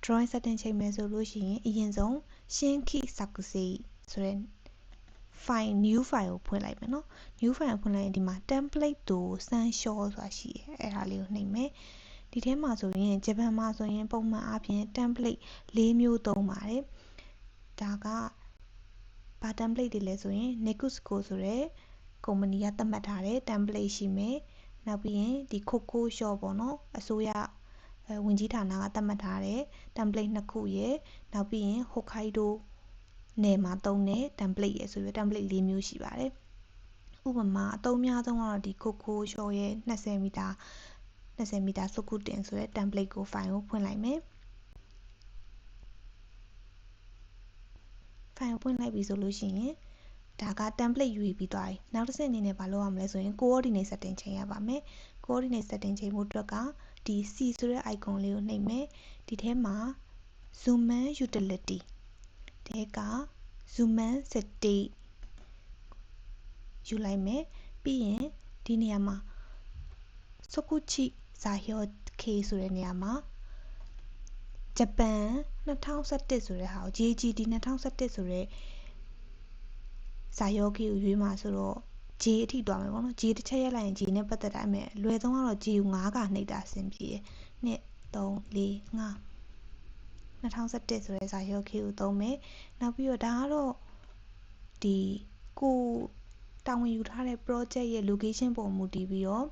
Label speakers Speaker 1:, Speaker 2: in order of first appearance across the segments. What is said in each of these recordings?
Speaker 1: drawing စတင်ချိန်မယ်ဆိုလို့ရှိရင်အရင်ဆုံးရှင်းခိစာကုစေဆိုတဲ့ file new file ကိုဖွင့်လိုက်မယ်နော် new file ကိုဖွင့်လိုက်ရင်ဒီမှာ template တို့ Sunshot ဆိုတာရှိတယ်အဲ့ဒါလေးကိုနှိပ်မယ်ဒီထဲမှာဆိုရင်ဂျပန်မှာဆိုရင်ပုံမှန်အားဖြင့် template ၄မျိုးသုံးပါတယ်ဒါကဘာ template တွေလဲဆိုရင် Nekusco ဆိုတဲ့ကုမ္ပဏီကသတ်မှတ်ထားတဲ့ template ရှိမယ်နောက်ပြီးရင်ဒီ Coco Shop ပေါ့နော်အစိုးရဝင်ကြီးဌာနကသတ်မှတ်ထားတဲ့ template နှစ်ခုရယ်နောက်ပြီးရင် Hokkaido နယ်မှာသုံးတဲ့ template ရယ်ဆိုပြီး template ၄မျိုးရှိပါတယ်ဥပမာအသုံးများဆုံးကတော့ဒီ Coco Shop ရဲ့20 မီတာစုခုတင်ဆိုတဲ့ template ကို file ကိုဖွင့်လိုက်မယ် file ကိုဖွင့်လိုက်ပြီဆိုလို့ရှိရင်ဒါက template ယူပြီးသွားပြီနောက်တစ်ဆင့်အနေနဲ့ဘာလုပ်ရမလဲဆိုရင် coordinate setting ချိန်ရပါမယ် coordinate setting ချိန်ဖို့အတွက်ကဒီ C ဆိုတဲ့ icon လေးကိုနှိပ်မယ်ဒီထဲမှာ Zoom utility တဲက Zoom setting ယူလိုက်မယ်ပြီးရင်ဒီနေရာမှာ Sokuchi Zahyo-K ဆိုတဲ့နေရာမှာဂျပန်2011ဆိုတဲ့ဟာကို JGD 2011ဆိုတဲ့ဇာယောဂီကိုရွေးမှာဆိုတော့ J အထိသွားမယ်ပေါ့နော် J တစ်ချက်ရက်လိုက်ရင် J နဲ့ပတ်သက်တာအမေလွယ်ဆုံးကတော့ J ကို9ကနှိပ်တာအဆင်ပြေတယ်1 3 4 5 2011ဆိုတဲ့ဇာယောဂီကိုသုံးမယ်နောက်ပြီးတော့ဒါကတော့ဒီကိုတာဝန်ယူထားတဲ့ project ရဲ့ location ပုံမူတည်ပြီးတော့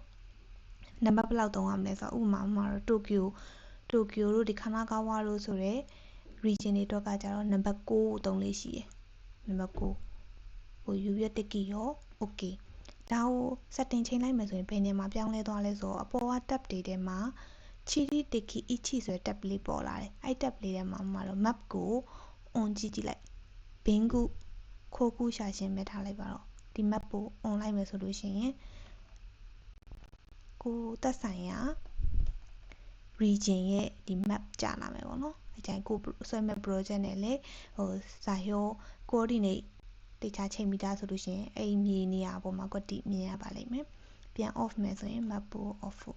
Speaker 1: နံပါတ်ဘယ်လောက်သုံးရမလဲဆိုတော့ဥပမာတော့တိုကျိုတို့ဒီခါနာဂါဝါတို့ဆိုတဲ့ region တွေအတွက်ကကြတော့နံပါတ်6ကိုသုံးလေးရှိတယ်နံပါတ်6ကိုယူပြီးတက်ကီရော okay ဒါကို setting ချိန်လိုက်မယ်ဆိုရင်ဘယ်နေရာမှာပြောင်းလဲသွားလဲဆိုတော့အပေါ်က tab တွေထဲမှာ chiri teki ichi ဆိုတဲ့ tab လေးပေါ်လာတယ်အဲ့ tab လေးထဲမှာတော့ map ကို on ကြည့်လိုက်ဘင်ကုခိုးကူးရှာရှင်းပဲထားလိုက်ပါတော့ဒီ map ကို on လိုက်မယ်ဆိုလို့ရှိရင်ကိုသက်ဆိုင်ရာ region ရဲ့ဒီ map ကြာလာမယ်ပေါ့နော်အကြိုင်ကိုဆွဲမဲ့ project နဲ့လည်းဇာဟော coordinate တေချာချိန်မိတာဆိုလို့ရှိရင်အဲ့မြေနေရာပေါ်မှာကွက်တိမြင်ရပါလိမ့်မယ်ပြန် off မယ်ဆိုရင် map ကို off ဖို့